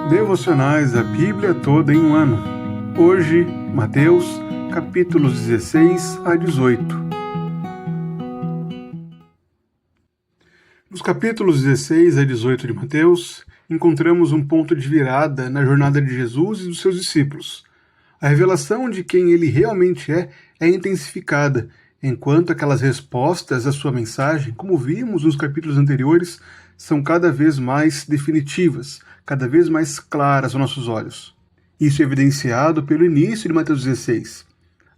Devocionais da Bíblia toda em um ano. Hoje, Mateus, capítulos 16 a 18. Nos capítulos 16 a 18 de Mateus, encontramos um ponto de virada na jornada de Jesus e dos seus discípulos. A revelação de quem ele realmente é intensificada, enquanto aquelas respostas à sua mensagem, como vimos nos capítulos anteriores, são cada vez mais definitivas, cada vez mais claras aos nossos olhos. Isso é evidenciado pelo início de Mateus 16.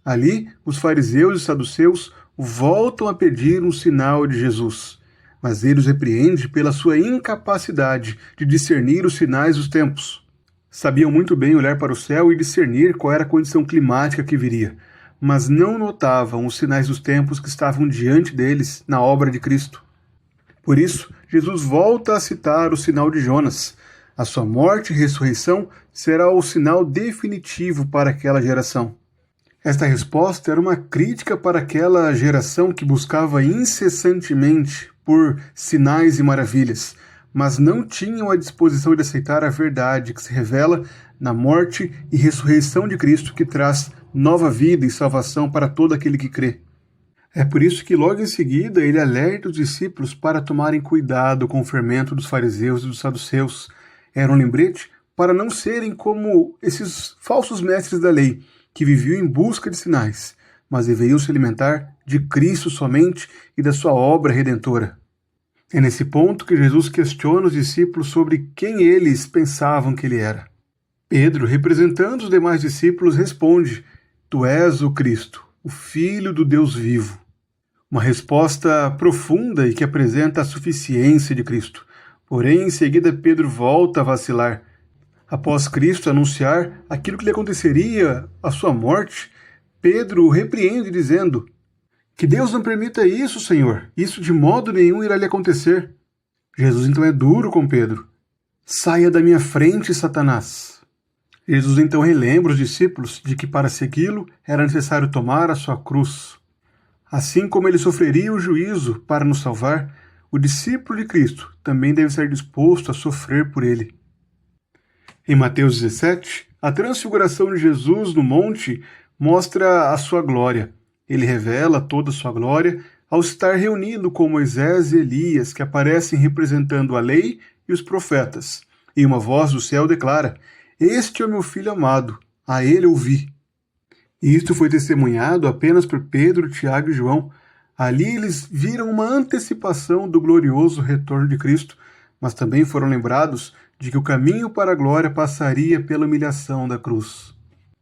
Ali, os fariseus e saduceus voltam a pedir um sinal de Jesus, mas ele os repreende pela sua incapacidade de discernir os sinais dos tempos. Sabiam muito bem olhar para o céu e discernir qual era a condição climática que viria, mas não notavam os sinais dos tempos que estavam diante deles na obra de Cristo. Por isso, Jesus volta a citar o sinal de Jonas. A sua morte e ressurreição será o sinal definitivo para aquela geração. Esta resposta era uma crítica para aquela geração que buscava incessantemente por sinais e maravilhas, mas não tinham a disposição de aceitar a verdade que se revela na morte e ressurreição de Cristo, que traz nova vida e salvação para todo aquele que crê. É por isso que logo em seguida ele alerta os discípulos para tomarem cuidado com o fermento dos fariseus e dos saduceus. Era um lembrete para não serem como esses falsos mestres da lei, que viviam em busca de sinais, mas deveriam se alimentar de Cristo somente e da sua obra redentora. É nesse ponto que Jesus questiona os discípulos sobre quem eles pensavam que ele era. Pedro, representando os demais discípulos, responde: "Tu és o Cristo, o Filho do Deus vivo." Uma resposta profunda e que apresenta a suficiência de Cristo. Porém, em seguida, Pedro volta a vacilar. Após Cristo anunciar aquilo que lhe aconteceria, a sua morte, Pedro o repreende dizendo: "Que Deus não permita isso, Senhor. Isso de modo nenhum irá lhe acontecer." Jesus então é duro com Pedro. "Saia da minha frente, Satanás." Jesus então relembra os discípulos de que para segui-lo era necessário tomar a sua cruz. Assim como ele sofreria o juízo para nos salvar, o discípulo de Cristo também deve estar disposto a sofrer por ele. Em Mateus 17, a transfiguração de Jesus no monte mostra a sua glória. Ele revela toda a sua glória ao estar reunido com Moisés e Elias, que aparecem representando a lei e os profetas. E uma voz do céu declara: "Este é o meu filho amado, a ele ouvi." E isto foi testemunhado apenas por Pedro, Tiago e João. Ali eles viram uma antecipação do glorioso retorno de Cristo, mas também foram lembrados de que o caminho para a glória passaria pela humilhação da cruz.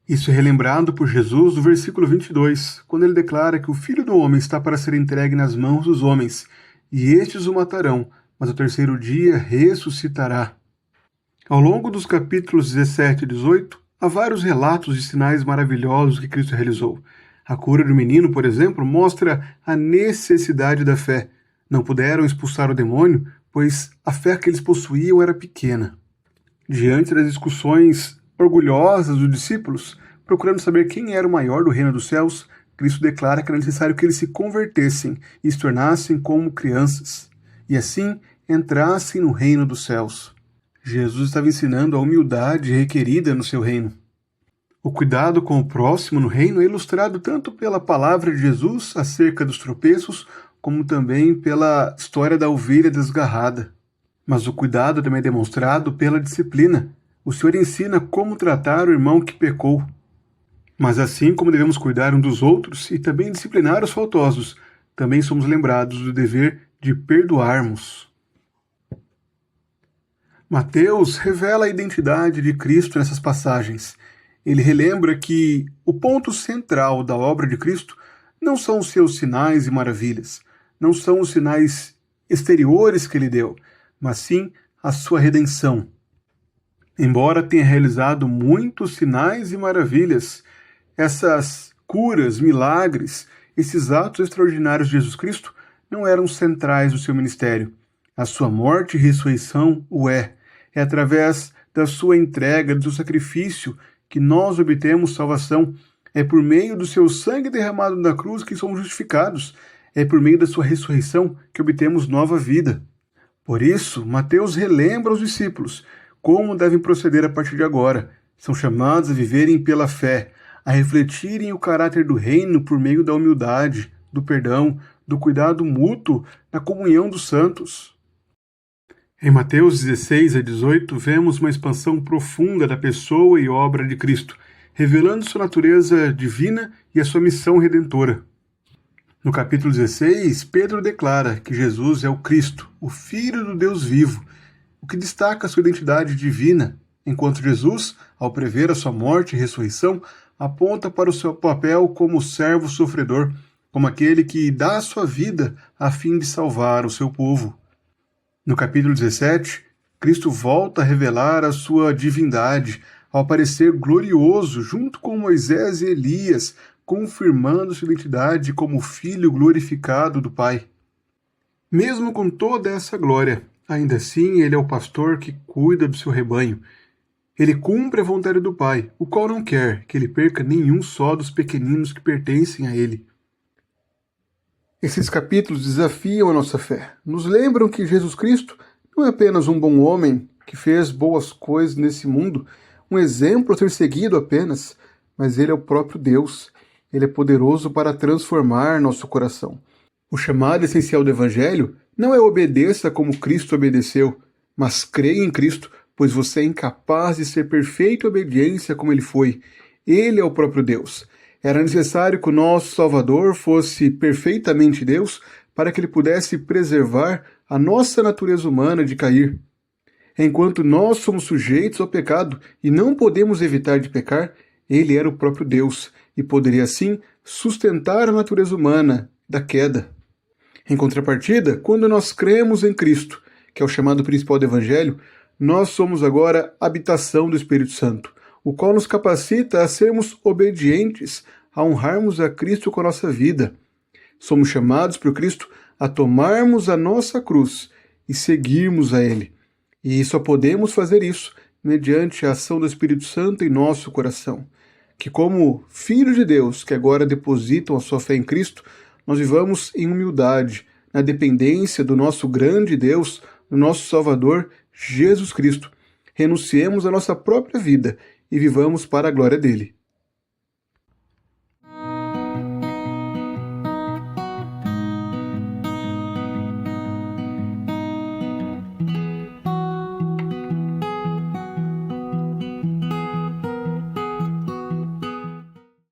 Isso é relembrado por Jesus no versículo 22, quando ele declara que o Filho do Homem está para ser entregue nas mãos dos homens, e estes o matarão, mas ao terceiro dia ressuscitará. Ao longo dos capítulos 17 e 18, há vários relatos de sinais maravilhosos que Cristo realizou. A cura do menino, por exemplo, mostra a necessidade da fé. Não puderam expulsar o demônio, pois a fé que eles possuíam era pequena. Diante das discussões orgulhosas dos discípulos, procurando saber quem era o maior do reino dos céus, Cristo declara que era necessário que eles se convertessem e se tornassem como crianças, e assim entrassem no reino dos céus. Jesus estava ensinando a humildade requerida no seu reino. O cuidado com o próximo no reino é ilustrado tanto pela palavra de Jesus acerca dos tropeços, como também pela história da ovelha desgarrada. Mas o cuidado também é demonstrado pela disciplina. O Senhor ensina como tratar o irmão que pecou. Mas assim como devemos cuidar um dos outros e também disciplinar os faltosos, também somos lembrados do dever de perdoarmos. Mateus revela a identidade de Cristo nessas passagens. Ele relembra que o ponto central da obra de Cristo não são os seus sinais e maravilhas, não são os sinais exteriores que ele deu, mas sim a sua redenção. Embora tenha realizado muitos sinais e maravilhas, essas curas, milagres, esses atos extraordinários de Jesus Cristo não eram centrais do seu ministério. A sua morte e ressurreição o é. É através da sua entrega, do seu sacrifício, que nós obtemos salvação. É por meio do seu sangue derramado na cruz que somos justificados. É por meio da sua ressurreição que obtemos nova vida. Por isso, Mateus relembra aos discípulos como devem proceder a partir de agora. São chamados a viverem pela fé, a refletirem o caráter do reino por meio da humildade, do perdão, do cuidado mútuo, na comunhão dos santos. Em Mateus 16 a 18, vemos uma expansão profunda da pessoa e obra de Cristo, revelando sua natureza divina e a sua missão redentora. No capítulo 16, Pedro declara que Jesus é o Cristo, o Filho do Deus vivo, o que destaca sua identidade divina, enquanto Jesus, ao prever a sua morte e ressurreição, aponta para o seu papel como servo sofredor, como aquele que dá a sua vida a fim de salvar o seu povo. No capítulo 17, Cristo volta a revelar a sua divindade, ao aparecer glorioso junto com Moisés e Elias, confirmando sua identidade como Filho glorificado do Pai. Mesmo com toda essa glória, ainda assim ele é o pastor que cuida do seu rebanho. Ele cumpre a vontade do Pai, o qual não quer que ele perca nenhum só dos pequeninos que pertencem a ele. Esses capítulos desafiam a nossa fé. Nos lembram que Jesus Cristo não é apenas um bom homem que fez boas coisas nesse mundo, um exemplo a ser seguido apenas, mas ele é o próprio Deus. Ele é poderoso para transformar nosso coração. O chamado essencial do Evangelho não é obedeça como Cristo obedeceu, mas creia em Cristo, pois você é incapaz de ser perfeita obediência como ele foi. Ele é o próprio Deus. Era necessário que o nosso Salvador fosse perfeitamente Deus para que ele pudesse preservar a nossa natureza humana de cair. Enquanto nós somos sujeitos ao pecado e não podemos evitar de pecar, ele era o próprio Deus e poderia assim sustentar a natureza humana da queda. Em contrapartida, quando nós cremos em Cristo, que é o chamado principal do Evangelho, nós somos agora habitação do Espírito Santo, o qual nos capacita a sermos obedientes, a honrarmos a Cristo com a nossa vida. Somos chamados por Cristo a tomarmos a nossa cruz e seguirmos a Ele. E só podemos fazer isso mediante a ação do Espírito Santo em nosso coração. Que como filhos de Deus, que agora depositam a sua fé em Cristo, nós vivamos em humildade, na dependência do nosso grande Deus, do nosso Salvador, Jesus Cristo. Renunciemos à nossa própria vida e vivamos para a glória dele.